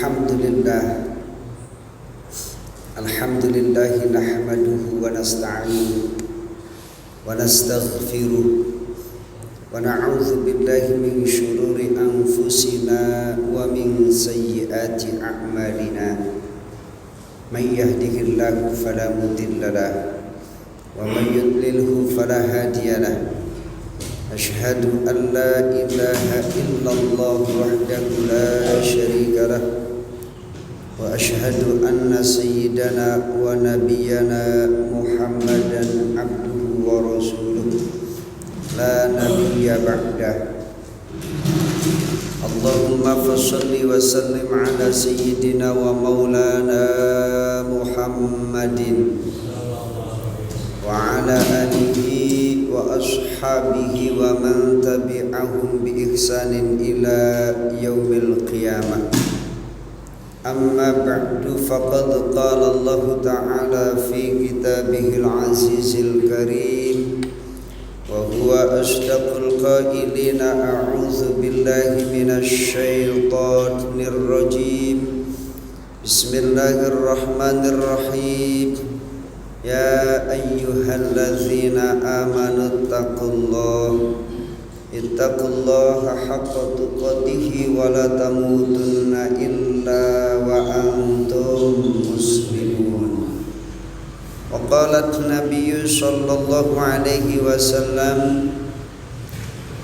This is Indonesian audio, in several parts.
Alhamdulillah nahmaduhu wa nasta'inuhu wa nastaghfiruh wa na'udzu billahi min syururi anfusina wa min sayyiati a'malina. May yahdihillahu fala mudilla lahu wa may yudlilhu fala hadiya lahu. Asyhadu an la ilaha illallah wahdahu la syarika lah wa asyhadu anna sayyidana wa nabiyyana Muhammadan abduhu wa rasuluh la nabiyya ba'dah. Allahumma fassalli wa sallim ala sayyidina wa maulana Muhammadin wa ala alihi wa ashabihi wa man tabi'ahum bi ihsanin ila yaumil qiyamah. Amma ba'du, faqad qala Allah ta'ala fi kitabihil azizil karim wa huwa asdaqul qailina a'udzu billahi minasy syaithanir rajim. Bismillahirrahmanirrahim. Ya ayyuhalladzina amanu ittaqullaha haqqa tuqatih wa la tamutunna illa wa antum muslimun. Wa qalat nabiyyu sallallahu alaihi wasallam,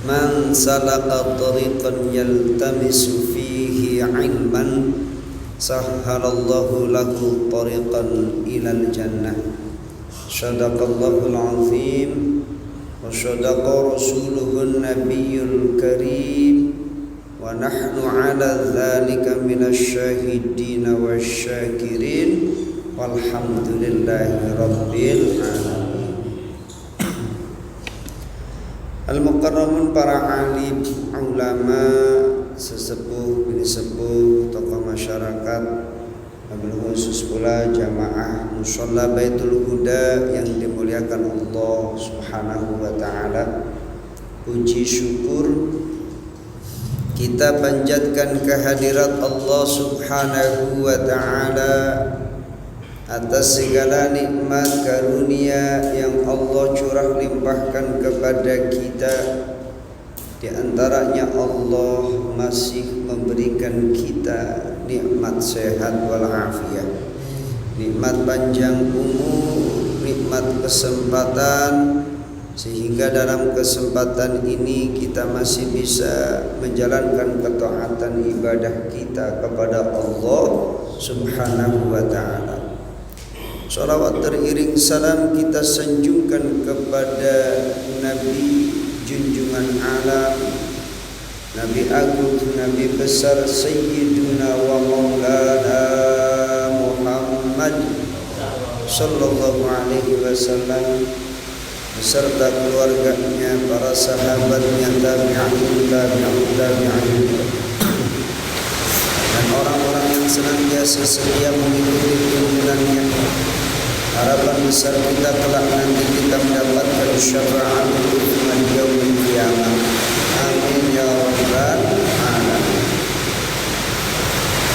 man salaka tariqan yaltamisu fihi ilman sahhalallahu lahu tariqan ilal jannah. Sadaqallahul azim wa sadaqa rasuluhun nabiyyul karim wa nahnu ala dzalika minasy syahidin wasyakirin walhamdulillahi rabbil alamin. Al-mukarramun, para alim, ulama, sesepuh, bini sepuh, tokoh masyarakat, wabil khusus pula jamaah musholla Baitul Huda yang dimuliakan Allah Subhanahu wa ta'ala. Puji syukur kita panjatkan kehadirat Allah Subhanahu wa ta'ala atas segala nikmat karunia yang Allah curah limpahkan kepada kita. Di antaranya Allah masih memberikan kita nikmat sehat walafiat, nikmat panjang umur, nikmat kesempatan, sehingga dalam kesempatan ini kita masih bisa menjalankan ketaatan ibadah kita kepada Allah Subhanahu wa ta'ala. Salawat teriring salam kita sanjungkan kepada Nabi junjungan alam, Nabi agung, Nabi besar, Sayyiduna wa maulana Muhammad sallallahu alaihi wasallam beserta keluarganya, para sahabatnya, tabi'in dan orang-orang yang senantiasa setia mengikuti tuntunannya. Harapan besar kita kelak nanti kita mendapatkan syafaat Uthman yaumil qiyamah. Amin ya rabbal alamin.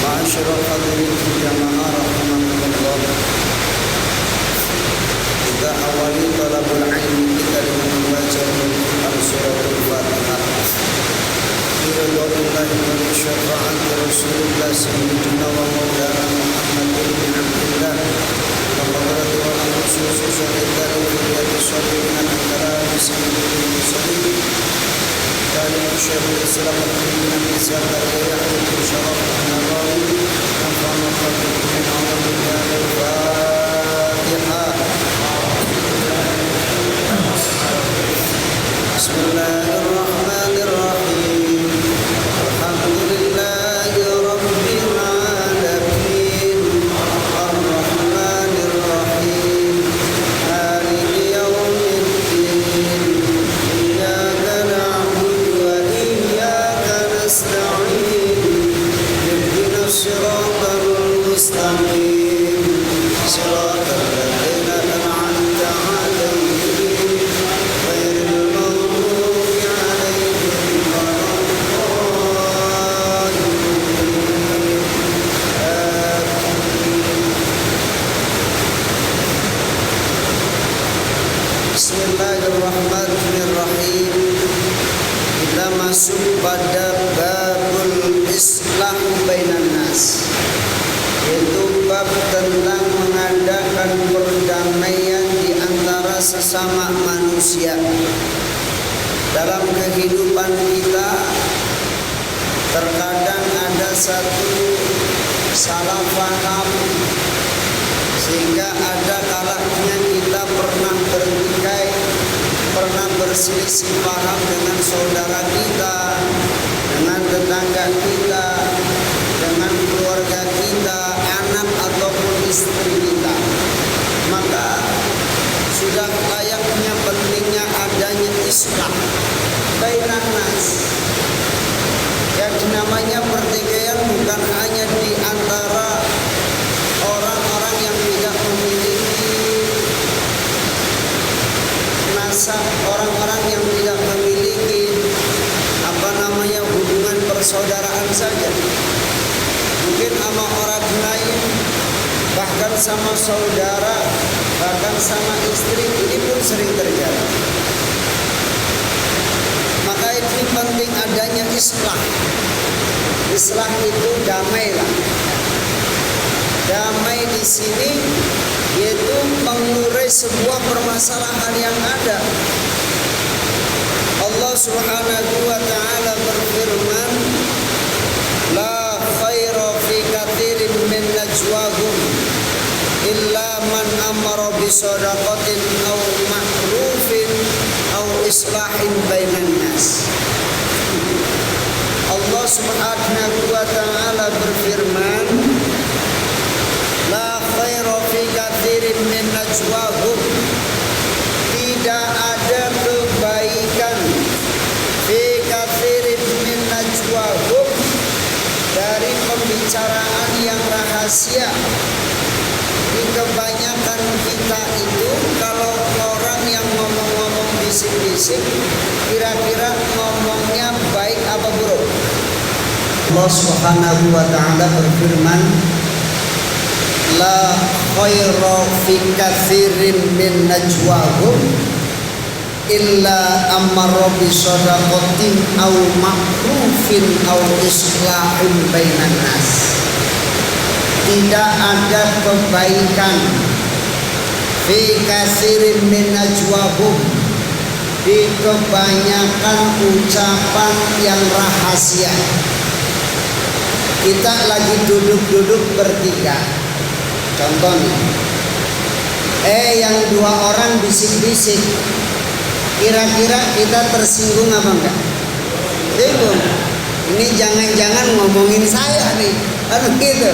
Ma'asyiral hadirin jamaah rahimakumullah. Kita awali talabul ilmi kita dengan membaca Al Suratul Fatihah. Biridwa'illahi wa bi syafaati Rasulillah sayyidina wa maulana Muhammad bin Abdullah. وقدرت والخصوص شهداء الكلية الصالحين من كلام سيد المرسلين كان الشيخ الإسلام الدين من سيادة يحيى شرف النبوي نفعنا خلق من عظم الله. الفاتحة. بسم الله الرحمن الرحيم. الحمد لله رب العالمين الرحمن الرحيم مالك يوم الدين إياك نعبد وإياك نستعين اهدنا الصراط المستقيم صراط الذين أنعمت عليهم غير المغضوب pada babul islah bainan nas, yaitu bab tentang mengadakan perdamaian di antara sesama manusia. Dalam kehidupan kita terkadang ada satu salah paham, sehingga ada kalanya kita pernah bertikai, pernah berselisih paham dengan saudara kita, dengan tetangga kita, dengan keluarga kita, anak ataupun istri kita. Maka sudah layaknya pentingnya adanya islah bainan nas. Yang namanya pertikaian bukan hanya di antara orang-orang yang tidak memiliki nasab, orang-orang yang tidak memiliki hubungan persaudaraan saja. Mungkin sama orang lain, bahkan sama saudara, bahkan sama istri, ini pun sering terjadi. Maka ini penting adanya islah. Islah itu damailah. Damai di sini yaitu mengurai sebuah permasalahan yang ada. Allah Subhanahu wa taala berfirman, la khaira fi katsirin min najwahum illa man amara bi shadaqatin aw ma'rufin aw islahin bainan nas. Allah Subhanahu wa taala berfirman, la khaira fi katsirin min najwahum, tidak ada kebaikan fi katsirin min najwahum, dari pembicaraan yang rahasia. Di kebanyakan kita itu kalau orang yang ngomong-ngomong bisik-bisik, kira-kira ngomongnya baik apa buruk? Allah Subhanahu wa taala berfirman, la khaira fi katsirin min najwahum illa amara bi shadaqatin aw ma'rufin aw islahin bainan nas. Tidak ada kebaikan fi katsirin min najwahum, di kebanyakan ucapan yang rahasia. Kita lagi duduk-duduk bertiga, contohnya yang dua orang bisik-bisik, kira-kira kita tersinggung apa enggak? Singgung. Ini jangan-jangan ngomongin saya nih, kan gitu.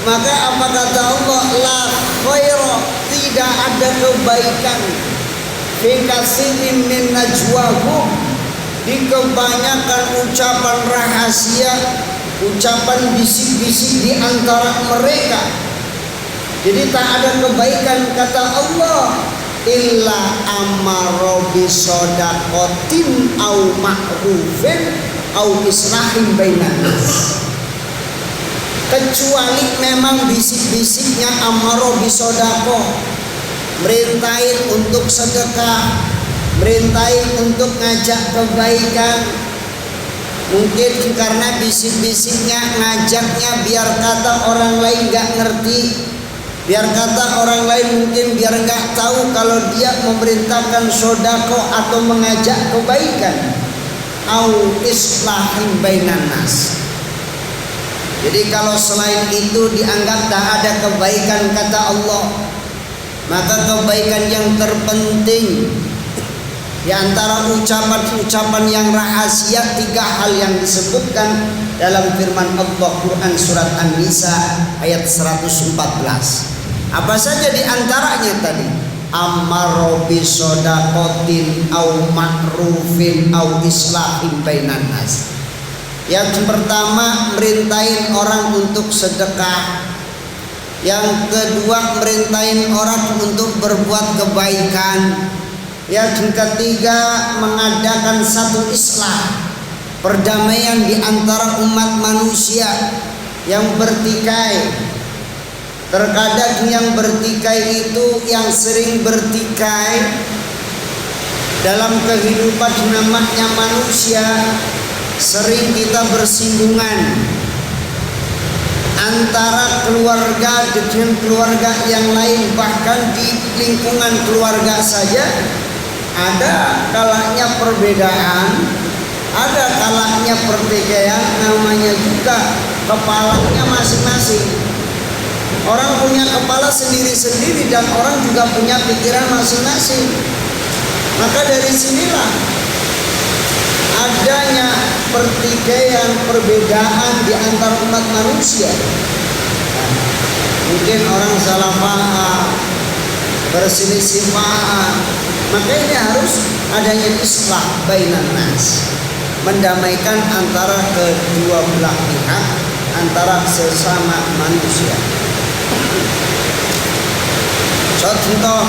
Maka apa kata Allah? La khaira, tidak ada kebaikan fi katsirin min najwahum, di kebanyakan ucapan rahasia, ucapan bisik-bisik di antara mereka. Jadi tak ada kebaikan, kata Allah, illa amara bi shadaqatin au ma'rufin au islahin bainan nas. Kecuali memang bisik-bisiknya amara bi shadaqah, merintahin untuk sedekah, merintahin untuk ngajak kebaikan. Mungkin karena bisik-bisiknya ngajaknya biar kata orang lain gak ngerti, biar kata orang lain mungkin biar gak tahu kalau dia memerintahkan sedekah atau mengajak kebaikan. Au islahin bainan nas. Jadi kalau selain itu dianggap tak ada kebaikan, kata Allah, maka kebaikan yang terpenting di antara ucapan-ucapan yang rahasia, tiga hal yang disebutkan dalam firman Allah Quran surat An-Nisa ayat 114. Apa saja di antaranya tadi? Amaro bi shadaqatin au ma'rufin au islahin bainan nas. Yang pertama, merintahin orang untuk sedekah. Yang kedua, merintahin orang untuk berbuat kebaikan. Yang ketiga, mengadakan satu islah, perdamaian di antara umat manusia yang bertikai. Terkadang yang bertikai itu, yang sering bertikai dalam kehidupan namanya manusia, sering kita bersinggungan antara keluarga dengan keluarga yang lain, bahkan di lingkungan keluarga saja ada kalanya perbedaan, ada kalanya pertikaian, namanya juga kepalanya masing-masing. Orang punya kepala sendiri-sendiri dan orang juga punya pikiran masing-masing. Maka dari sinilah adanya pertikaian, perbedaan di antara umat manusia. Mungkin orang salah paham, berselisih paham. Maka ini harus adanya islah bainan nas, mendamaikan antara kedua belah pihak, antara sesama manusia. Contoh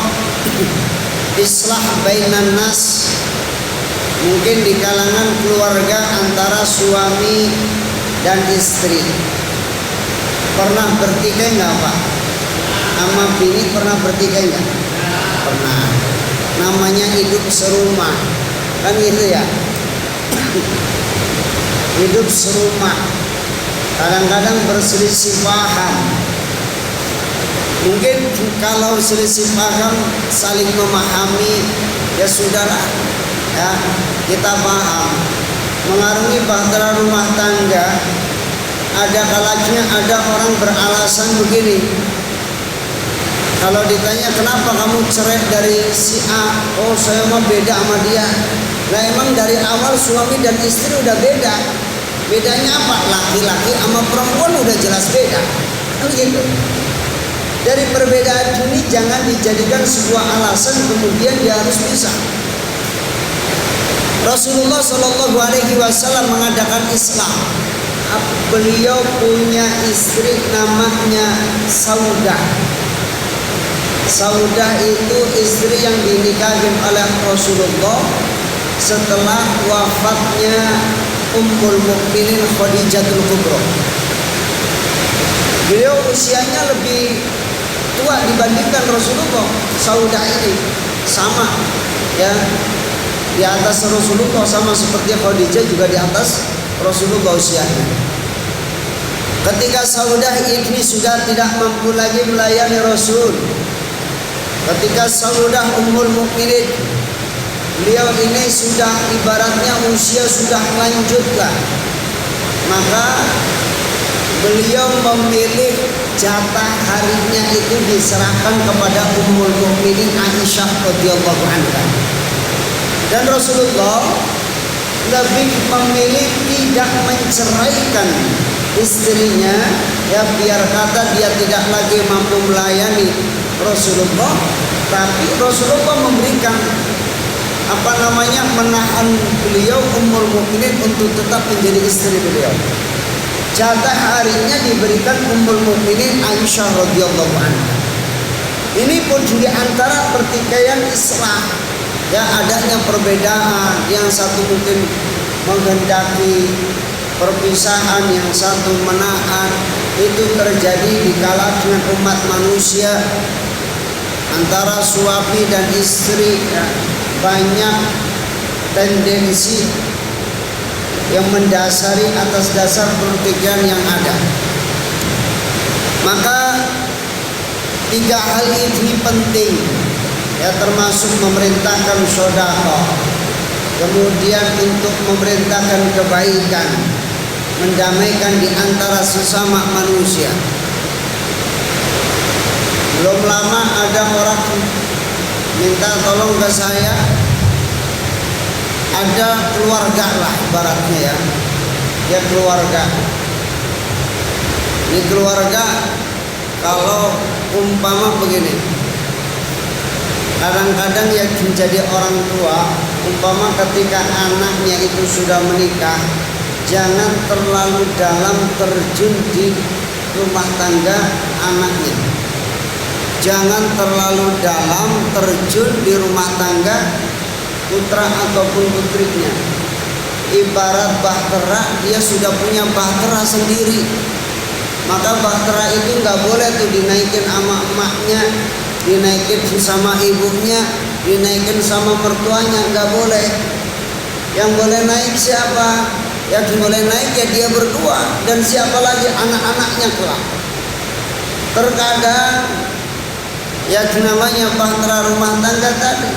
islah bainan nas mungkin di kalangan keluarga antara suami dan istri. Pernah bertikai nggak Pak? Sama bini pernah bertikai nggak? Pernah. Namanya hidup serumah, kan gitu ya. Hidup serumah, kadang-kadang berselisih paham. Mungkin kalau selisih paham saling memahami, ya sudahlah, ya kita paham. Mengarungi bahtera rumah tangga, ada kalanya ada orang beralasan begini. Kalau ditanya kenapa kamu cerai dari si A, oh saya mah beda sama dia. Nah emang dari awal suami dan istri udah beda. Bedanya apa? Laki-laki sama perempuan udah jelas beda. Kan gitu. Dari perbedaan ini jangan dijadikan sebuah alasan kemudian dia harus pisah. Rasulullah Shallallahu Alaihi Wasallam mengadakan Islam. Beliau punya istri namanya Saudah. Saudah itu istri yang dinikahi oleh Rasulullah setelah wafatnya Ummul Mukminin Khadijatul Kubra. Beliau usianya lebih tua dibandingkan Rasulullah. Saudah ini sama, ya, di atas Rasulullah, sama seperti Khadijah juga di atas Rasulullah usianya. Ketika Saudah ini sudah tidak mampu lagi melayani Rasul, ketika Saudah Ummul Mukminin, beliau ini sudah ibaratnya usia sudah lanjut lah, maka beliau memilih jatah harinya itu diserahkan kepada Ummul Mukminin Aisyah radhiyallahu anha. Dan Rasulullah lebih memilih tidak menceraikan istrinya, ya biar kata dia tidak lagi mampu melayani Rasulullah, tapi Rasulullah memberikan menahan beliau Ummul Mukminin untuk tetap menjadi istri beliau. Jatah harinya diberikan Ummul Mukminin Aisyah radhiyallahu anha. Ini pun di antara pertikaian Islam, ya adanya perbedaan, yang satu mungkin menghendaki perpisahan, yang satu menahan. Itu terjadi di kalangan umat manusia antara suami dan istri, ya, banyak tendensi yang mendasari atas dasar pertikaian yang ada. Maka tiga hal ini penting, ya, termasuk memerintahkan sedekah, kemudian untuk memerintahkan kebaikan, mendamaikan di antara sesama manusia. Belum lama ada orang minta tolong ke saya, ada keluarga lah ibaratnya, ya, dia keluarga. Ini keluarga kalau umpama begini, kadang-kadang yang menjadi orang tua, umpama ketika anaknya itu sudah menikah, jangan terlalu dalam terjun di rumah tangga anaknya. Jangan terlalu dalam terjun di rumah tangga putra ataupun putrinya. Ibarat bahtera, dia sudah punya bahtera sendiri. Maka bahtera itu nggak boleh tuh dinaikin sama emaknya, dinaikin sama ibunya, dinaikin sama mertuanya, nggak boleh. Yang boleh naik siapa? yang mulai naik ya dia berdua dan siapa lagi anak-anaknya kelak. Terkadang yang namanya bahtera rumah tangga tadi,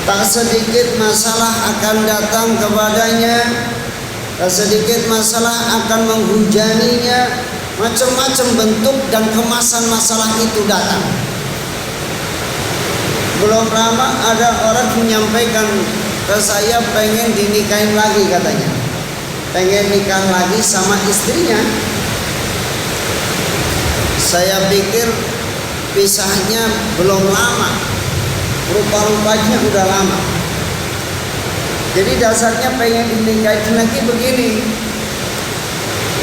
tak sedikit masalah akan datang kepadanya, tak sedikit masalah akan menghujaninya, macam-macam bentuk dan kemasan masalah itu datang. Belum lama ada orang menyampaikan ke saya pengen dinikahin lagi katanya, pengen nikah lagi sama istrinya. Saya pikir pisahnya belum lama, rupa-rupanya udah lama. Jadi dasarnya pengen dinikahin lagi begini.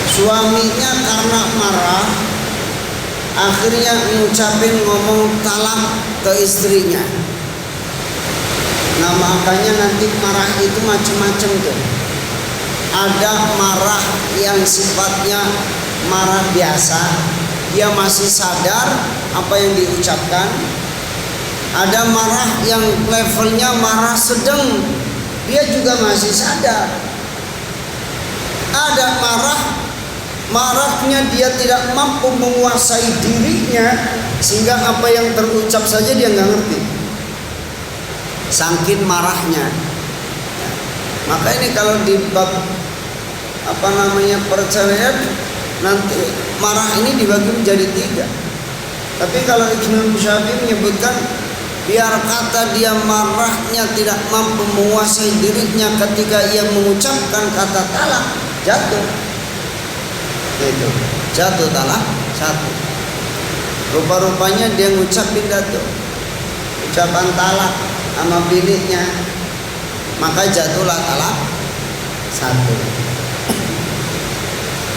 Suaminya karena marah akhirnya ngucapin ngomong talak ke istrinya. Nah makanya nanti marah itu macam-macam tuh. Ada marah yang sifatnya marah biasa, dia masih sadar apa yang diucapkan. Ada marah yang levelnya marah sedang, dia juga masih sadar. Ada marahnya dia tidak mampu menguasai dirinya, sehingga apa yang terucap saja dia nggak ngerti, saking marahnya. Maka ini kalau di bab perceraian, nanti marah ini dibagi menjadi 3. Tapi kalau Imam Syafi'i menyebutkan biar kata dia marahnya tidak mampu menguasai dirinya ketika ia mengucapkan kata talak, jatuh. Itu jatuh talak 1. Rupa-rupanya dia ngucapin jatuh ucapan talak sama biniknya, maka jatuhlah talak 1.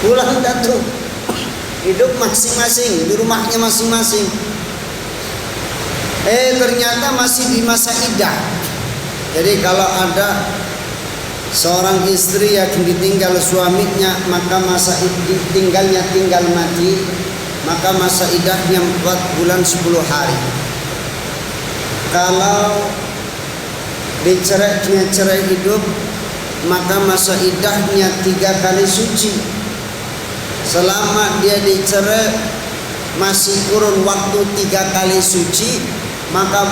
Pulang jatuh, hidup masing-masing di rumahnya masing-masing. Ternyata masih di masa iddah. Jadi kalau ada seorang istri yang ditinggal suaminya, maka masa tinggalnya tinggal mati, maka masa iddahnya 4 bulan 10 hari. Kalau dicerainya cerai hidup, maka masa iddahnya 3 kali suci. Selama dia dicerai masih kurun waktu 3 kali suci, maka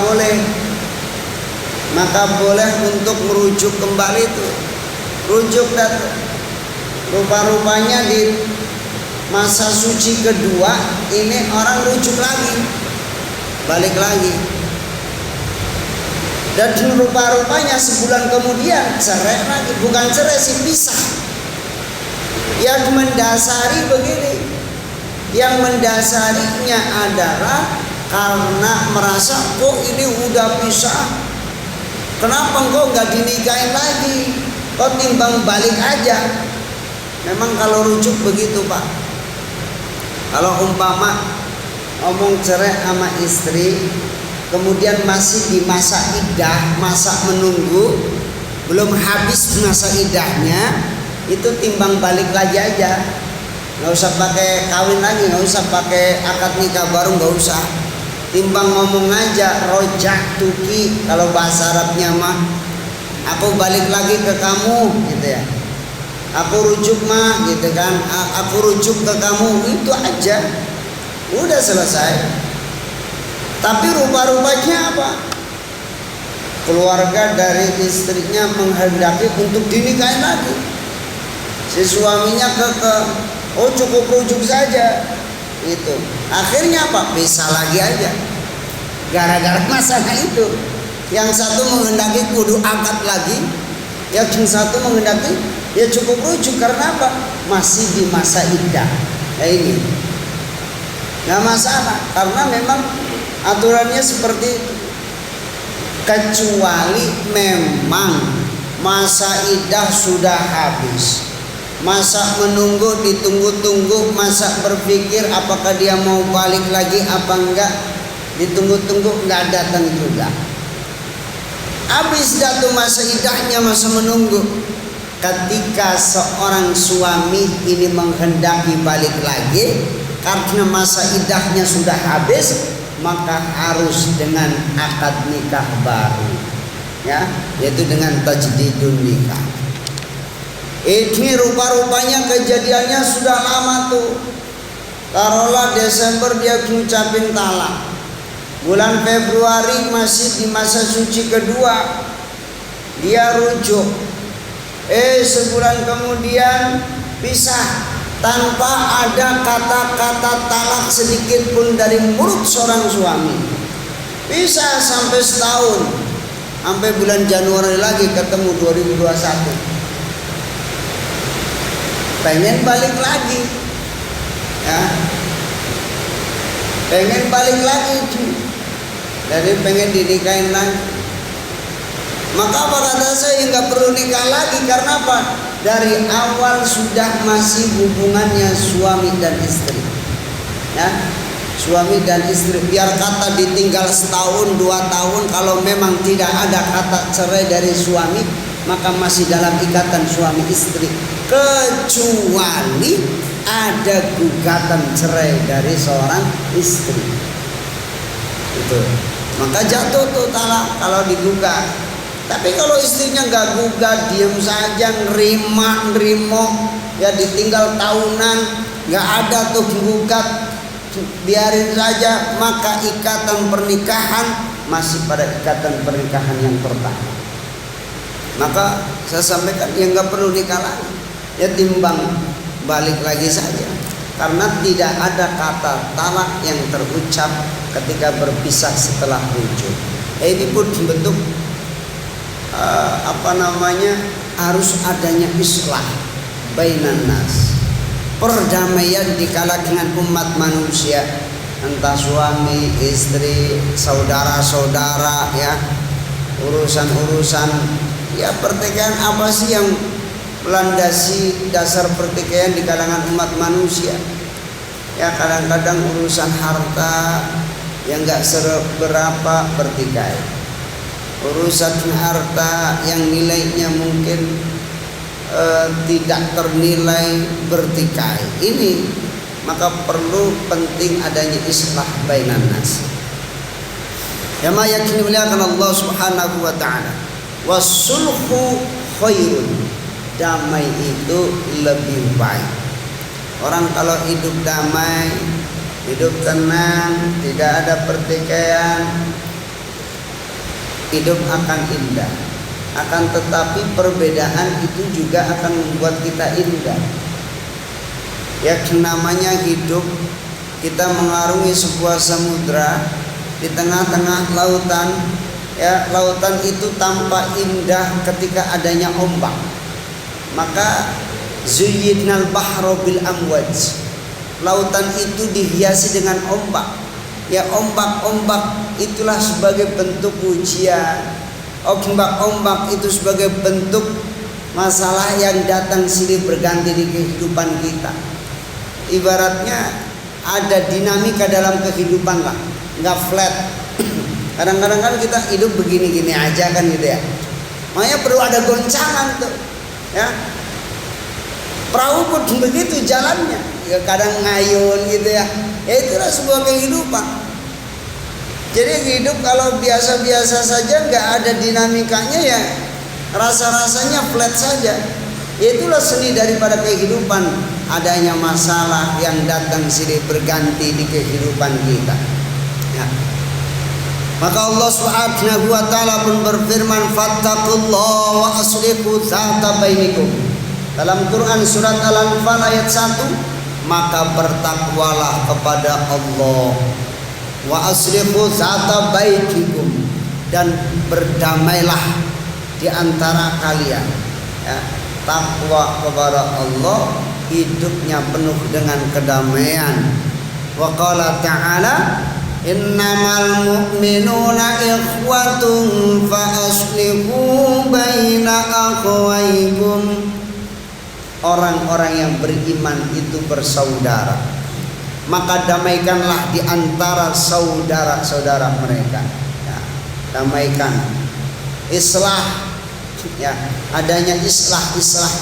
boleh untuk merujuk kembali itu. Rujuk datang. Rupa-rupanya di masa suci kedua ini orang rujuk lagi, balik lagi. Dan rupa-rupanya sebulan kemudian cerai lagi, bukan cerai sih, pisah. Yang mendasari begini, yang mendasarinya adalah karena merasa kok ini udah pisah, kenapa engkau nggak dinikahin lagi, kok timbang balik aja. Memang kalau rujuk begitu Pak. Kalau umpama ngomong cerai sama istri, kemudian masih di masa iddah, masa menunggu, belum habis masa iddahnya, itu timbang balik lagi aja, nggak usah pakai kawin lagi, nggak usah pakai akad nikah baru, nggak usah. Timbang ngomong aja rojak tuki, kalau bahasa Arabnya mah, aku balik lagi ke kamu gitu ya, aku rujuk mah gitu kan, aku rujuk ke kamu, itu aja, udah selesai. Tapi rupa-rupanya apa? Keluarga dari istrinya menghendaki untuk dinikahin lagi. Si suaminya oh cukup rujuk saja, itu. Akhirnya apa? Pisah lagi aja. Gara-gara masalah itu, yang satu menghendaki kudu akad lagi, yang satu menghendaki ya cukup rujuk. Karena apa? Masih di masa iddah. Nah ini nggak masalah, karena memang aturannya seperti itu. Kecuali memang masa iddah sudah habis, masa menunggu ditunggu-tunggu, masa berpikir apakah dia mau balik lagi apa enggak, ditunggu-tunggu enggak datang juga. Habis jatuh masa iddahnya, masa menunggu. Ketika seorang suami ini menghendaki balik lagi karena masa iddahnya sudah habis, maka harus dengan akad nikah baru, ya, yaitu dengan tajdidun nikah. Ini rupa-rupanya kejadiannya sudah lama tuh. Taruhlah Desember dia ngucapin talak. Bulan Februari masih di masa suci kedua, dia rujuk. Sebulan kemudian pisah tanpa ada kata-kata talak sedikit pun dari mulut seorang suami. Pisah sampai setahun, sampai bulan Januari lagi ketemu 2021. Pengen balik lagi, ya, pengen balik lagi, jadi pengen dinikahin lagi. Maka apa kata saya, nggak perlu nikah lagi. Karena apa? Dari awal sudah masih hubungannya suami dan istri, ya, suami dan istri. Biar kata ditinggal setahun 2 tahun, kalau memang tidak ada kata cerai dari suami, maka masih dalam ikatan suami istri, kecuali ada gugatan cerai dari seorang istri. Itu maka jatuh tuh talak kalau digugat. Tapi kalau istrinya nggak gugat, diam saja, nerimo, ya ditinggal tahunan, nggak ada tuh gugat, biarin saja, maka ikatan pernikahan masih pada ikatan pernikahan yang pertama. Maka saya sampaikan, ya nggak perlu nikah lagi, ya timbang balik lagi saja. Karena tidak ada kata talak yang terucap ketika berpisah setelah rujuk. Ini pun bentuk harus adanya islah bainan nas, perdamaian di kalangan umat manusia, entah suami, istri, saudara-saudara, ya, urusan-urusan, ya, pertikaian apa sih yang melandasi dasar pertikaian di kalangan umat manusia? Ya, kadang-kadang urusan harta yang nggak seberapa bertikai. Urusan harta yang nilainya mungkin tidak ternilai bertikai. Ini maka perlu penting adanya islah bainan nas. Ya ma yakni muliakan Allah Subhanahu wa taala. Wasulhu khairun. Damai itu lebih baik. Orang kalau hidup damai, hidup tenang, tidak ada pertikaian, hidup akan indah. Akan tetapi perbedaan itu juga akan membuat kita indah. Ya, namanya hidup, kita mengarungi sebuah samudra di tengah-tengah lautan. Ya, lautan itu tampak indah ketika adanya ombak. Maka zuyyidnal bahra bil amwaj. Lautan itu dihiasi dengan ombak. Ya, ombak-ombak itulah sebagai bentuk ujian. Ombak-ombak itu sebagai bentuk masalah yang datang silih berganti di kehidupan kita. Ibaratnya ada dinamika dalam kehidupan lah, nggak flat. Kadang-kadang kan kita hidup begini-gini aja kan gitu ya. Makanya perlu ada goncangan tuh, ya. Perahu pun begitu jalannya, ya, kadang ngayun gitu ya. Ya itulah sebuah kehidupan. Jadi hidup kalau biasa-biasa saja, nggak ada dinamikanya, ya rasa-rasanya flat saja. Itulah seni daripada kehidupan, adanya masalah yang datang silih berganti di kehidupan kita, ya. Maka Allah Subhanahu wa taala pun berfirman, fattaqullaha wa aslihu dzata bainikum. Dalam Quran surat Al-Anfal ayat 1, maka bertakwalah kepada Allah, wa aslihu dzata bainikum, dan berdamailah di antara kalian, ya. Takwa kepada Allah, hidupnya penuh dengan kedamaian. Wa qala ta'ala, innamal mu'minuna ikhwatun fa aslihu baina akhawaykum. Orang-orang yang beriman itu bersaudara, maka damaikanlah di antara saudara-saudara mereka, ya, damaikan, islah, ya, adanya islah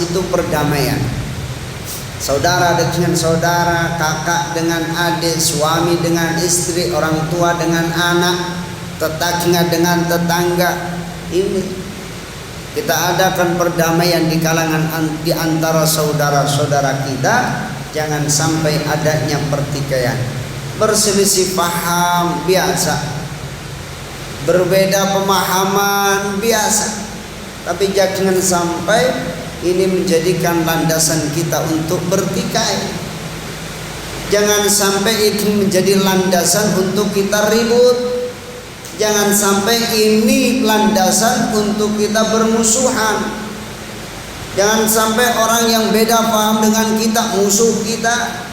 itu perdamaian. Saudara dengan saudara, kakak dengan adik, suami dengan istri, orang tua dengan anak, tetangga dengan tetangga. Ini kita adakan perdamaian di antara saudara-saudara kita. Jangan sampai adanya pertikaian. Berselisih paham biasa, berbeda pemahaman biasa, tapi jangan sampai ini menjadikan landasan kita untuk bertikai. Jangan sampai itu menjadi landasan untuk kita ribut. Jangan sampai ini landasan untuk kita bermusuhan. Jangan sampai orang yang beda paham dengan kita musuh kita.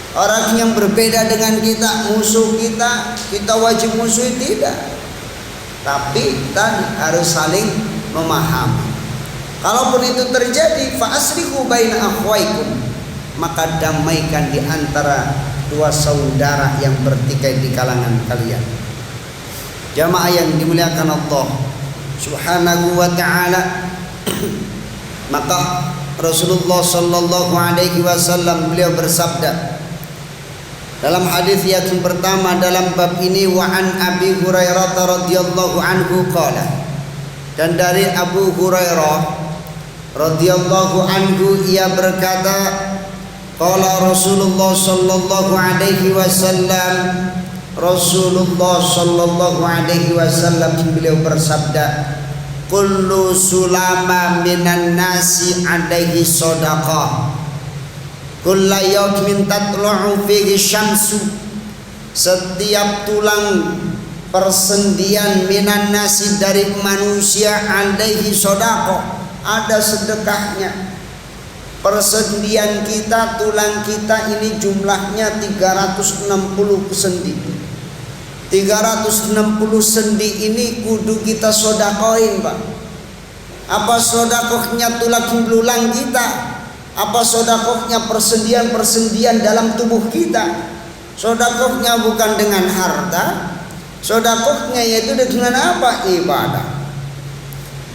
Orang yang berbeda dengan kita musuh kita. Kita wajib musuhi, tidak. Tapi kita harus saling memahami. Kalaupun itu terjadi, fa aslihu baina akhwaikum, maka damaikan di antara dua saudara yang bertikai di kalangan kalian. Jamaah yang dimuliakan Allah Subhanahu wa ta'ala. Maka Rasulullah sallallahu alaihi wasallam beliau bersabda dalam hadis yang pertama dalam bab ini, wa an Abi Hurairah radhiyallahu anhu qala, dan dari Abu Hurairah radhiyallahu anhu ia berkata, qala Rasulullah sallallahu alaihi wasallam, Rasulullah sallallahu alaihi wasallam beliau bersabda, kullu sulama minan nasi alaihi sadaqah kulla yawmin tatlu'u fihi syamsu, setiap tulang persendian minan nasi dari manusia alaihi sadaqah, ada sedekahnya. Persendian kita, tulang kita ini jumlahnya 360 sendi. 360 sendi ini kudu kita sodakoin, Pak. Apa sodakohnya tulang belulang kita? Apa sodakohnya persendian-persendian dalam tubuh kita? Sodakohnya bukan dengan harta, sodakohnya yaitu dengan apa? Ibadah.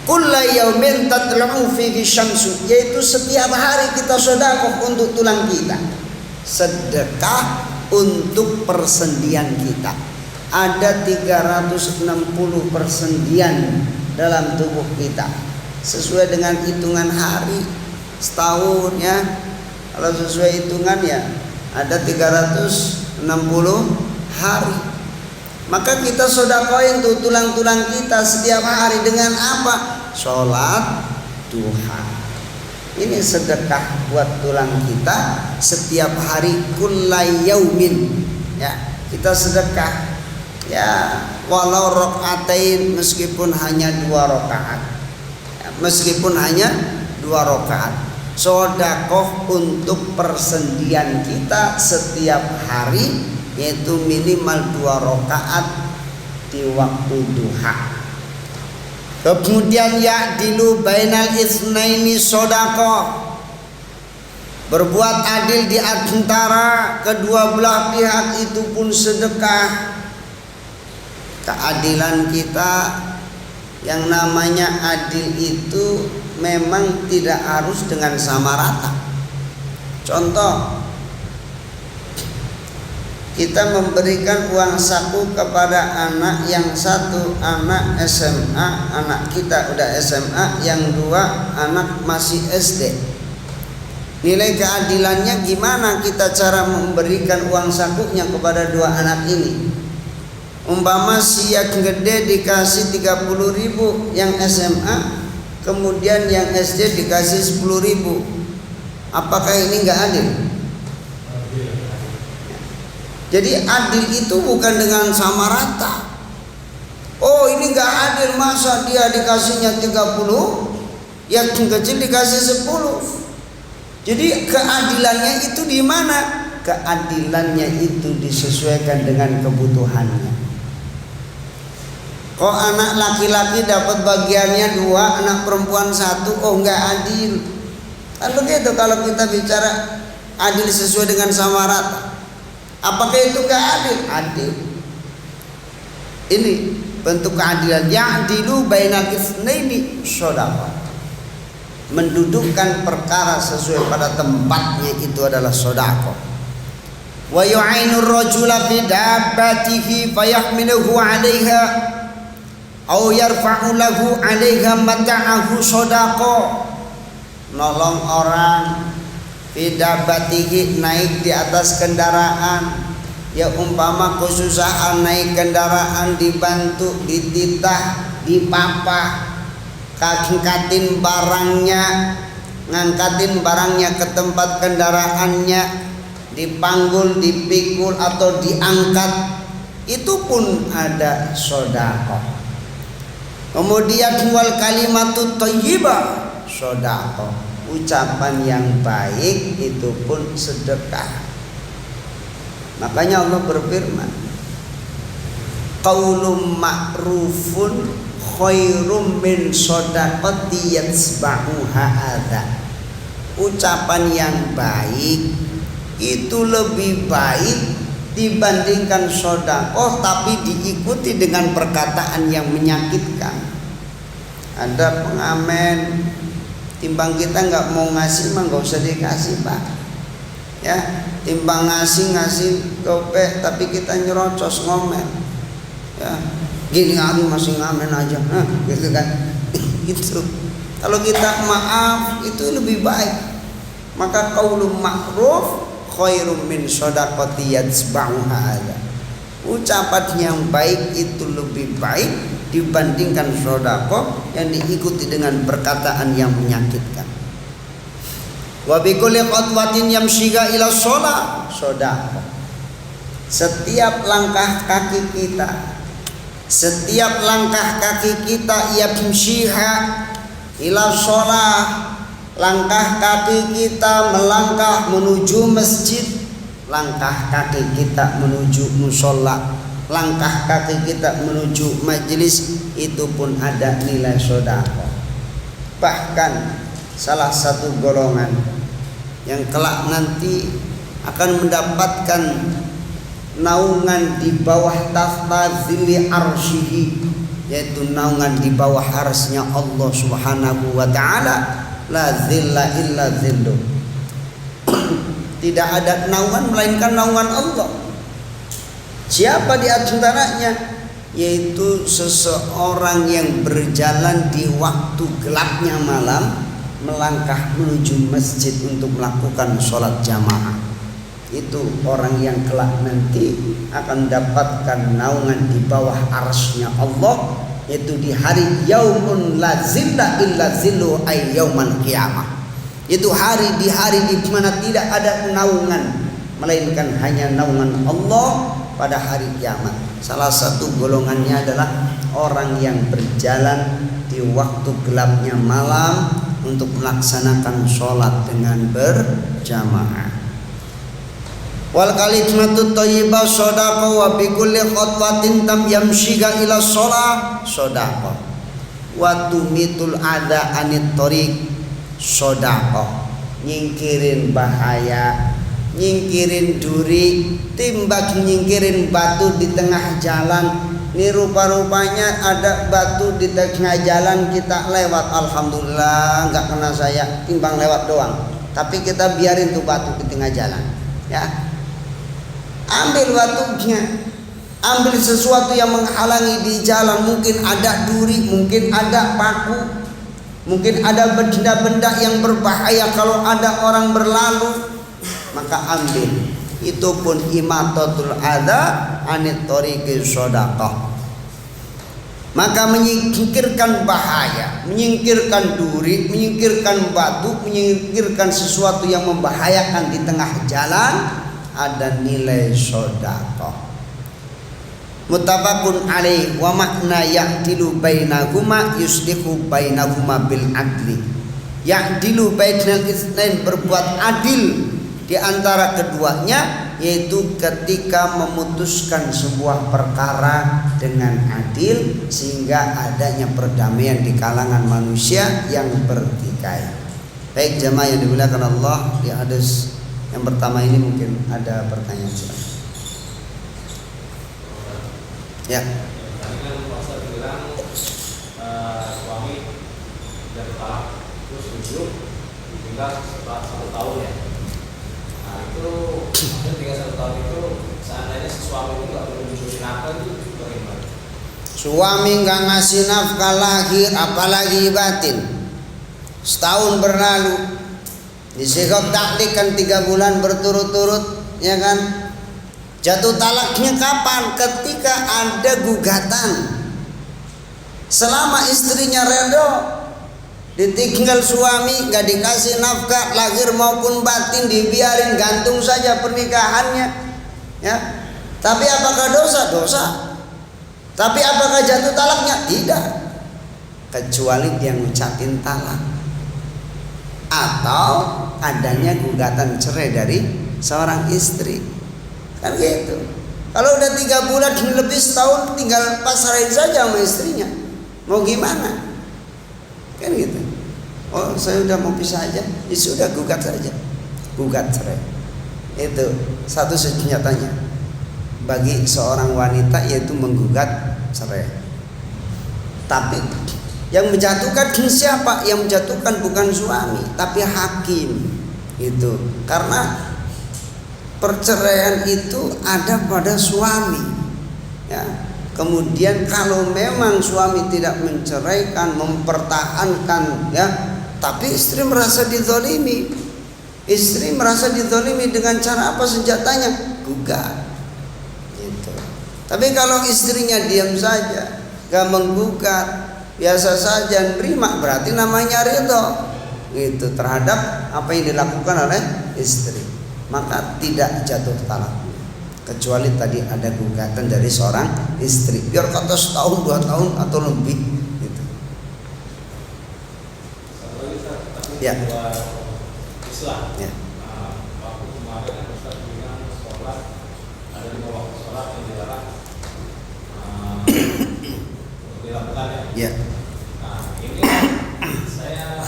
Kulla yaumin tatlu'u fihi syamsu, yaitu setiap hari kita sodakoh untuk tulang kita. Sedekah untuk persendian kita. Ada 360 persendian dalam tubuh kita sesuai dengan hitungan hari setahun ya. Kalau sesuai hitungan ya ada 360 hari. Maka kita sedekahin tuh tulang-tulang kita setiap hari dengan apa? Sholat duha. Ini sedekah buat tulang kita setiap hari, kullai yaumin ya. Kita sedekah ya, walau rokaatain, meskipun hanya 2 rakaat ya, meskipun hanya 2 rakaat. Sodakoh untuk persendian kita setiap hari, yaitu minimal 2 rakaat di waktu duha. Kemudian ya'dilu bainal itsnaini sodakoh, berbuat adil di antara kedua belah pihak itu pun sedekah. Keadilan kita, yang namanya adil itu memang tidak harus dengan sama rata. Contoh, kita memberikan uang saku kepada anak yang satu, anak SMA, anak kita udah SMA, yang 2 anak masih SD. Nilai keadilannya gimana kita cara memberikan uang sakunya kepada 2 anak ini? Umpama si yang gede dikasih 30.000 yang SMA, kemudian yang SD dikasih 10.000. Apakah ini enggak adil? Jadi adil itu bukan dengan sama rata. Oh ini enggak adil, masa dia dikasihnya 30, yang kecil dikasih 10. Jadi keadilannya itu di mana? Keadilannya itu disesuaikan dengan kebutuhannya. Kok anak laki-laki dapat bagiannya 2, anak perempuan 1, oh enggak adil. Kan begitu kalau kita bicara adil sesuai dengan sama rata. Apakah itu enggak adil? Adil. Ini bentuk keadilan. Ya'dilu bainal itsnaini shadaqah. Mendudukkan perkara sesuai pada tempatnya itu adalah sedekah. Wa yu'ainu ar-rajula fi dabbatihi fayahmiluhu 'alaiha, au yarfa'u lahu 'alaiha mata'ahu shadaqah, nolong orang bidabatihi, naik di atas kendaraan, ya umpama kesusahan naik kendaraan, dibantu, dititah, dipapah, ngangkatin barangnya ke tempat kendaraannya, dipanggul, dipikul atau diangkat, itu pun ada sedekah. Kemudian wal kalimatut thayyibah sedekah, ucapan yang baik itu pun sedekah. Makanya Allah berfirman, qaulun ma'rufun khairum min shadaqati yatsba'uha adza. Ucapan yang baik itu lebih baik dibandingkan sedekah tapi diikuti dengan perkataan yang menyakitkan. Ada pengamen, timbang kita nggak mau ngasih mah nggak usah dikasih Pak, ya. Timbang ngasih gopek tapi kita nyerocos ngomel, ya. Gini aku masih ngamen aja, gitu kan. Gitu. Kalau kita maaf itu lebih baik. Maka qaulun ma'ruf khairum min shadaqati yatsba'uha adza. Ucapan yang baik itu lebih baik dibandingkan sedekah yang diikuti dengan perkataan yang menyakitkan. Wa bi kulli khatwatin yamshiga ila shalah sedekah. Setiap langkah kaki kita yamshiha ila shalah, langkah kaki kita melangkah menuju masjid, langkah kaki kita menuju musola, langkah kaki kita menuju majelis, itu pun ada nilai sedekah. Bahkan salah satu golongan yang kelak nanti akan mendapatkan naungan di bawah tahta zilli arsyihi, yaitu naungan di bawah arsy-Nya Allah Subhanahu wa taala, la zilla illa zillu. Tidak ada naungan melainkan naungan Allah. Siapa di antaranya? Yaitu seseorang yang berjalan di waktu gelapnya malam, melangkah menuju masjid untuk melakukan sholat jamaah. Itu orang yang kelak nanti akan mendapatkan naungan di bawah arsy-Nya Allah, yaitu di hari yaumun la zilla illa zillu ay yaumal qiyamah. Itu di hari di mana tidak ada naungan melainkan hanya naungan Allah pada hari kiamat. Salah satu golongannya adalah orang yang berjalan di waktu gelapnya malam untuk melaksanakan sholat dengan berjamaah. Wal kalimatut thayyibah shadaqah wa bi kulli khatwatin tam yamshiga ila shalah shadaqah wa tumitul adza anit thariq shadaqah. Nyingkirin bahaya, nyingkirin duri, timbang nyingkirin batu di tengah jalan. Ini rupa-rupanya ada batu di tengah jalan, kita lewat, alhamdulillah nggak kena saya, timbang lewat doang. Tapi kita biarin tuh batu di tengah jalan, ya. Ambil batunya, ambil sesuatu yang menghalangi di jalan. Mungkin ada duri, mungkin ada paku, mungkin ada benda-benda yang berbahaya kalau ada orang berlalu, maka ambil. Itu pun imatatul adza anit thariqi shadaqah. Maka menyingkirkan bahaya, menyingkirkan duri, menyingkirkan batu, menyingkirkan sesuatu yang membahayakan di tengah jalan, ada nilai sedekah. Muttafaqun alaih wa makna ya'dilu bainahuma yuslihu bainahuma bil adli. Ya'dilu bainal itsnain, berbuat adil di antara keduanya, yaitu ketika memutuskan sebuah perkara dengan adil sehingga adanya perdamaian di kalangan manusia yang bertikai. Baik jamaah yang dimuliakan Allah, di hadis yang pertama ini mungkin ada pertanyaan, silakan. Ya. Tadi kan Pak bilang suami dan talak terus rujuk tinggal setelah 1 tahun ya. Nah itu maksudnya tinggal 1 tahun itu seandainya si suami itu nggak menuju nafkah itu bagaimana? Suami nggak ngasih nafkah lahir, apalagi batin. Setahun berlalu, disikap taklik kan 3 bulan berturut-turut, ya kan? Jatuh talaknya kapan? Ketika ada gugatan. Selama istrinya redo, ditinggal suami, nggak dikasih nafkah lahir maupun batin, dibiarin gantung saja pernikahannya, ya. Tapi apakah dosa? Dosa. Tapi apakah jatuh talaknya? Tidak. Kecuali dia ngucapin talak atau adanya gugatan cerai dari seorang istri, kan gitu. Kalau udah 3 bulan lebih setahun, tinggal pasrahin saja sama istrinya. Mau gimana? Kan gitu. Oh, saya udah mau pisah aja, ya sudah gugat saja, gugat cerai. Itu satu senjatanya bagi seorang wanita, yaitu menggugat cerai. Tapi yang menjatuhkan siapa? Yang menjatuhkan bukan suami, tapi hakim. Itu karena perceraian itu ada pada suami, ya. Kemudian kalau memang suami tidak menceraikan, mempertahankan, ya, tapi istri merasa dizalimi. Istri merasa dizalimi dengan cara apa senjatanya? Gugat. Gitu. Tapi kalau istrinya diam saja, gak menggugat, biasa saja nerima, berarti namanya ridho gitu terhadap apa yang dilakukan oleh istri, maka tidak jatuh talak kecuali tadi ada gugatan dari seorang istri, biar kata setahun 2 tahun atau lebih gitu. Ya. Islam. Ya. Waktu kemarin Ustaz bilang sholat ada 5 waktu sholat yang dilarang dilakukan, ya. Ya. Nah, ini saya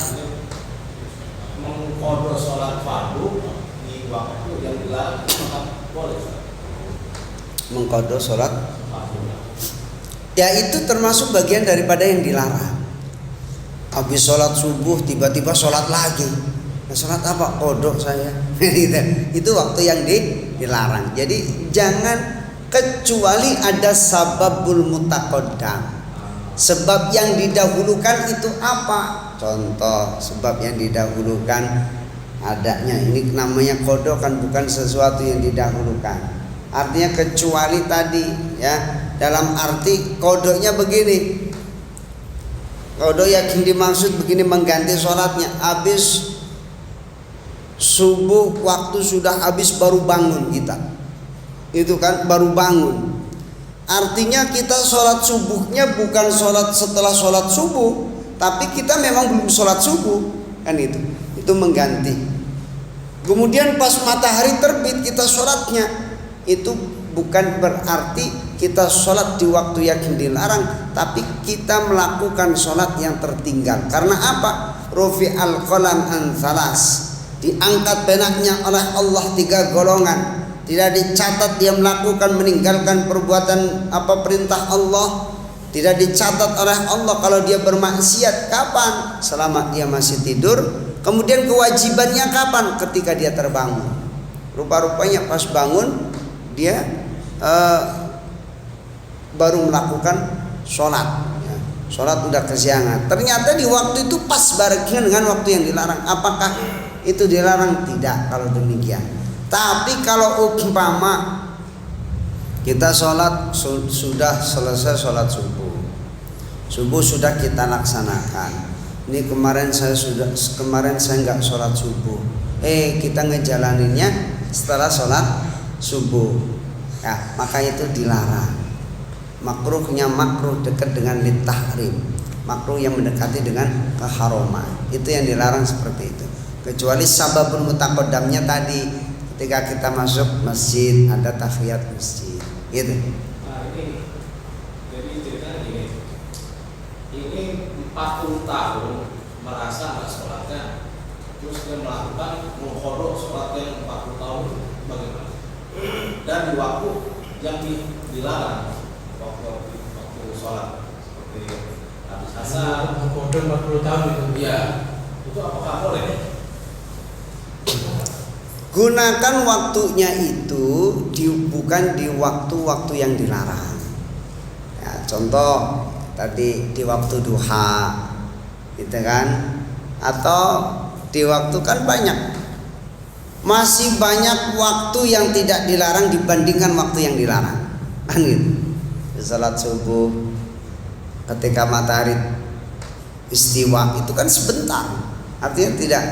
mengkodok sholat fardu di waktu yang dilarang, maka boleh Ustaz? Mengkodok sholat Fardu. ya itu termasuk bagian daripada yang dilarang. Habis sholat subuh tiba-tiba sholat lagi. Nah, sholat apa? Kodok saya. Itu waktu yang dilarang. Jadi jangan, kecuali ada sababul mutaqaddam. Sebab yang didahulukan itu apa? Contoh, sebab yang didahulukan adanya, ini namanya kodok kan, bukan sesuatu yang didahulukan. Artinya kecuali tadi, ya, dalam arti kodoknya begini. Kodok yang dimaksud begini, mengganti sholatnya. Habis subuh waktu sudah habis baru bangun kita. Itu kan baru bangun. Artinya kita sholat subuhnya bukan sholat setelah sholat subuh, tapi kita memang belum sholat subuh, kan itu. Itu mengganti. Kemudian pas matahari terbit kita sholatnya, itu bukan berarti kita sholat di waktu yang dilarang, tapi kita melakukan sholat yang tertinggal. Karena apa? Rufi al-qalam an thalas, diangkat penaknya oleh Allah 3 golongan. Tidak dicatat dia melakukan, meninggalkan perbuatan apa perintah Allah. Tidak dicatat oleh Allah kalau dia bermaksiat. Kapan? Selama dia masih tidur. Kemudian kewajibannya kapan? Ketika dia terbangun. Rupa-rupanya pas bangun dia baru melakukan sholat, ya. Sholat udah kesiangan. Ternyata di waktu itu pas barengan dengan waktu yang dilarang. Apakah itu dilarang? Tidak kalau demikian. Tapi kalau umpama kita sholat sudah selesai sholat subuh sudah kita laksanakan. Ini kemarin saya nggak sholat subuh. Kita ngejalaninnya setelah sholat subuh, ya, maka itu dilarang. Makruhnya makruh dekat dengan litahrim, makruh yang mendekati dengan keharuman. Itu yang dilarang seperti itu. Kecuali sababul mutaqaddamnya tadi, ketika kita masuk masjid ada tahiyat masjid, gitu. Nah, ini jadi ceritanya gini. Ini 40 tahun merasa nggak sholatnya, terus dia melakukan mengkodok sholat yang 40 tahun, bagaimana? Dan di waktu yang dilarang, waktu sholat seperti habis asar, mengkodok 40 tahun itu. Iya, itu apakah boleh? Gunakan waktunya itu bukan di waktu-waktu yang dilarang, ya, contoh tadi di waktu duha, gitu kan? Atau di waktu, kan banyak, masih banyak waktu yang tidak dilarang dibandingkan waktu yang dilarang, kan gitu. Salat subuh ketika matahari istiwa itu kan sebentar, artinya tidak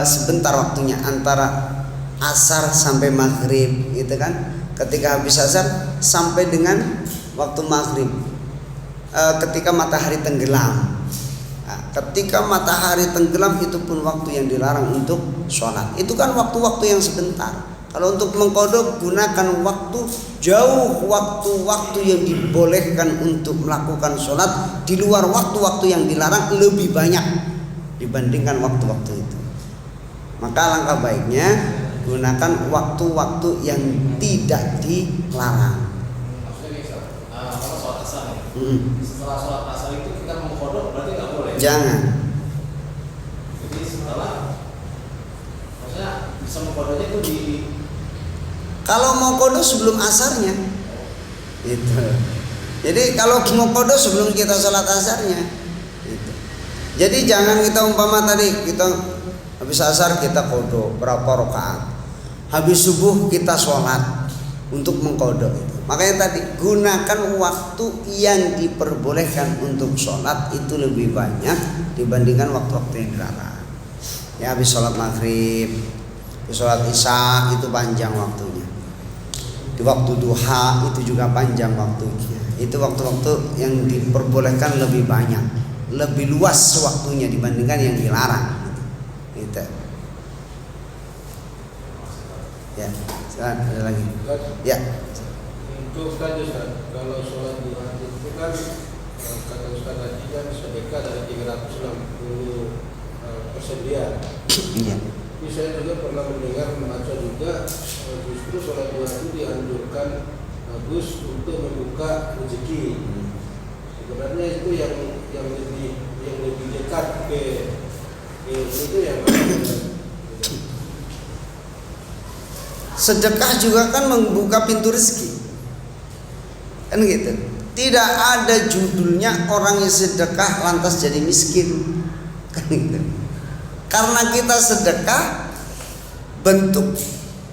sebentar waktunya antara asar sampai maghrib, gitu kan? Ketika habis asar sampai dengan waktu maghrib, ketika matahari tenggelam. Nah, ketika matahari tenggelam itu pun waktu yang dilarang untuk sholat. Itu kan waktu-waktu yang sebentar. Kalau untuk mengqadha gunakan waktu jauh, waktu-waktu yang dibolehkan untuk melakukan sholat di luar waktu-waktu yang dilarang lebih banyak dibandingkan waktu-waktu itu. Maka alangkah baiknya gunakan waktu-waktu yang tidak dilarang. Maksudnya kalau sholat asar ya, setelah sholat asar itu kita mau qadha berarti nggak boleh. Jangan. Jadi setelah, maksudnya bisa mengqadhanya itu di, kalau mau qadha sebelum asarnya, itu. Jadi kalau mau qadha sebelum kita sholat asarnya, itu. Jadi jangan kita umpama tadi kita habis asar kita qadha berapa rakaat, habis subuh kita sholat untuk mengqadha itu. Makanya tadi gunakan waktu yang diperbolehkan untuk sholat itu lebih banyak dibandingkan waktu-waktu yang dilarang. Ya habis sholat maghrib, habis sholat isya itu panjang waktunya. Di waktu duha itu juga panjang waktunya. Itu waktu-waktu yang diperbolehkan lebih banyak, lebih luas waktunya dibandingkan yang dilarang. Gitu. Ya, sekarang ada lagi. Ya. Untuk Ustaz, kalau sholat duha itu kan kata Ustaz tadi kan sedekah dari 360 persediaan. Iya. Tapi saya juga pernah mendengar membaca juga justru sholat duha itu dianjurkan bagus untuk membuka rezeki. Sebenarnya itu yang lebih dekat ke itu yang sedekah juga kan membuka pintu rezeki, kan gitu. Tidak ada judulnya orang yang sedekah lantas jadi miskin, kan gitu. Karena kita sedekah bentuk,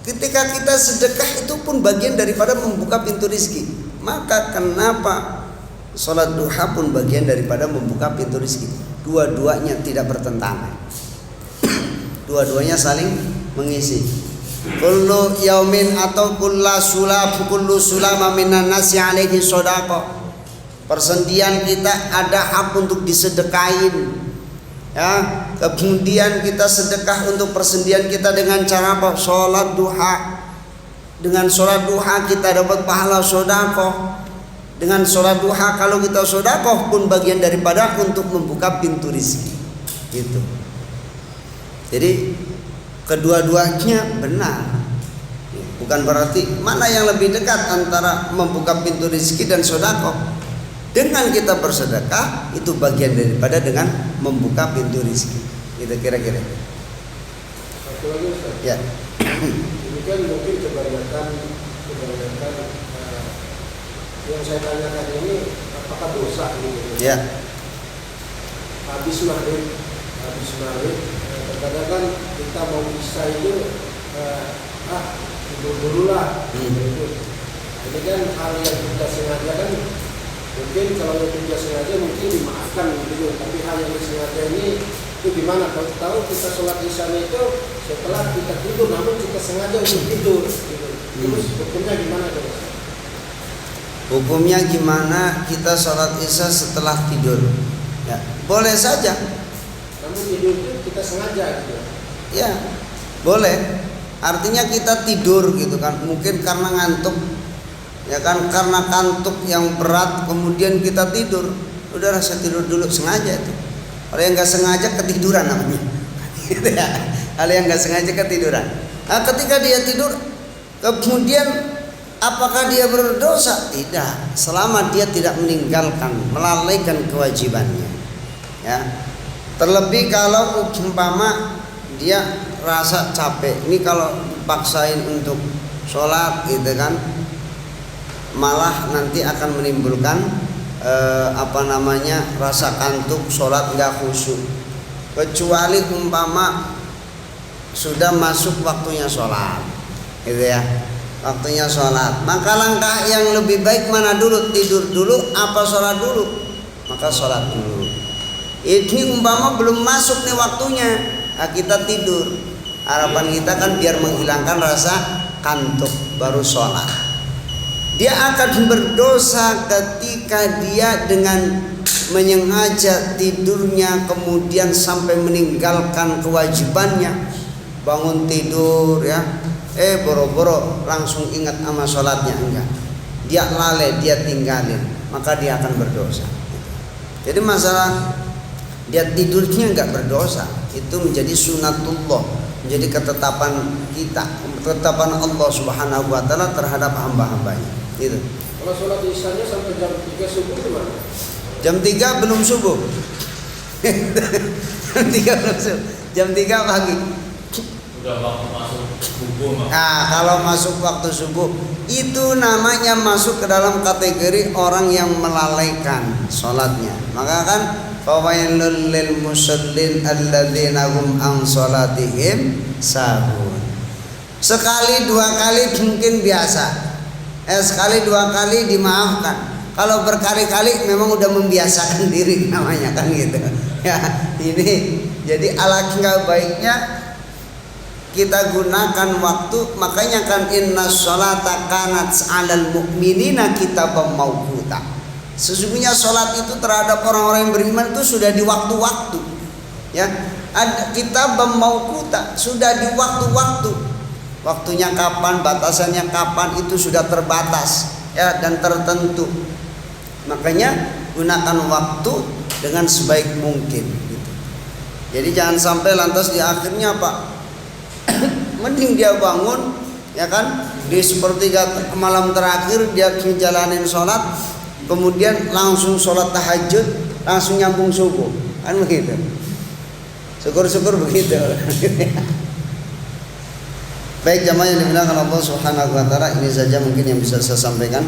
ketika kita sedekah itu pun bagian daripada membuka pintu rezeki. Maka kenapa sholat duha pun bagian daripada membuka pintu rezeki? Dua-duanya tidak bertentangan, dua-duanya saling mengisi. Kullu yaumin atau kullu sulama minan nasi alaihi shadaqah. Persendian kita ada hak untuk disedekain. Ya, kemudian kita sedekah untuk persendian kita dengan cara apa? Sholat duha. Dengan sholat duha kita dapat pahala sedekah. Dengan sholat duha kalau kita sedekah pun bagian daripada untuk membuka pintu rezeki. Gitu. Jadi kedua-duanya benar. Bukan berarti mana yang lebih dekat antara membuka pintu rezeki dan sedekah. Dengan kita bersedekah itu bagian daripada dengan membuka pintu rezeki. Itu kira-kira. satu lagi Ustaz. Ya. Ini kan mungkin kebanyakan yang saya tanyakan ini apakah dosa gitu. Ya. Habis maghrib kadang kan kita mau bisa itu tidur dulu lah. Ini kan hal yang kita sengaja kan, mungkin kalau yang tidak sengaja mungkin dimaafkan gitu, tapi hal yang disengaja ini itu gimana? Kalau tahu kita sholat isya itu setelah kita tidur, namun kita sengaja untuk tidur gitu. Terus hukumnya gimana tuh? Hukumnya gimana kita sholat isya setelah tidur? Ya, boleh saja. Namun tidur itu kita sengaja gitu. Ya, boleh. Artinya kita tidur gitu kan. Mungkin karena ngantuk. Ya kan, karena kantuk yang berat kemudian kita tidur. Udah rasa tidur dulu, sengaja itu. Kalau yang nggak sengaja ketiduran namanya. Gitu ya. Kalau yang nggak sengaja ketiduran. Nah, ketika dia tidur, kemudian apakah dia berdosa? Tidak. Selama dia tidak meninggalkan, melalaikan kewajibannya. Ya. Terlebih kalau umpama dia rasa capek. Ini kalau dipaksain untuk sholat gitu kan, malah nanti akan menimbulkan rasa kantuk, sholat nggak khusyuk. Kecuali umpama sudah masuk waktunya sholat, gitu ya, waktunya sholat. Maka langkah yang lebih baik mana dulu, tidur dulu apa sholat dulu? Maka sholat dulu. Ini umpama belum masuk nih waktunya, nah kita tidur. Harapan kita kan biar menghilangkan rasa kantuk baru sholat. Dia akan berdosa ketika dia dengan menyengaja tidurnya kemudian sampai meninggalkan kewajibannya. Bangun tidur ya, boro-boro langsung ingat sama sholatnya, enggak, dia lalai, dia tinggalin, maka dia akan berdosa. Jadi masalah dia tidurnya enggak berdosa, itu menjadi sunatullah, menjadi ketetapan kita, ketetapan Allah Subhanahu wa taala terhadap hamba-hambanya. Gitu. Kalau sholat isyanya sampai jam 3 subuh gimana? Jam 3 belum subuh. Jam 3 pagi. Udah waktu masuk subuh. Nah, kalau masuk waktu subuh itu namanya masuk ke dalam kategori orang yang melalaikan sholatnya. Maka kan fawailul lil musallin alladzina hum an sholatihim sahun. Sekali dua kali mungkin biasa. Sekali dua kali dimaafkan. Kalau berkali-kali memang udah membiasakan diri namanya kan gitu. Ya, ini jadi alangkah baiknya kita gunakan waktu. Makanya kan inna sholata kanat 'alal mu'minina kitaban mawquta. Sesungguhnya sholat itu terhadap orang-orang yang beriman itu sudah di waktu-waktu. Ya, ada kitaban mawquta, sudah di waktu-waktu. Waktunya kapan, batasannya kapan itu sudah terbatas ya dan tertentu. Makanya gunakan waktu dengan sebaik mungkin gitu. Jadi jangan sampai lantas di akhirnya Pak mending dia bangun ya kan di sepertiga malam terakhir dia menjalanin sholat, kemudian langsung sholat tahajud, langsung nyambung subuh, kan begitu. Syukur-syukur begitu. Baik jamaah yang dimuliakan Allah Subhanahu wa taala, ini saja mungkin yang bisa saya sampaikan.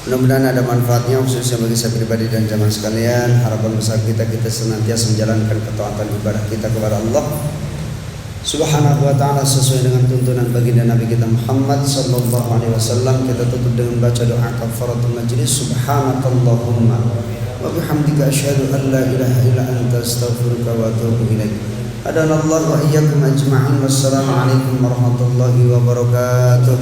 Mudah-mudahan ada manfaatnya khususnya bagi saya pribadi dan jamaah sekalian. Harapan besar kita senantiasa menjalankan ketaatan ibadah kita kepada Allah Subhanahu wa taala sesuai dengan tuntunan baginda Nabi kita Muhammad sallallahu alaihi wasallam. Kita tutup dengan baca doa kafaratul majlis. Subhanakallahumma wa bihamdika asyhadu an la ilaha illa anta astaghfiruka wa atubu ilaik. Hadanallahu wa iyyakum ajma'in. Wassalamu alaikum warahmatullahi wabarakatuh.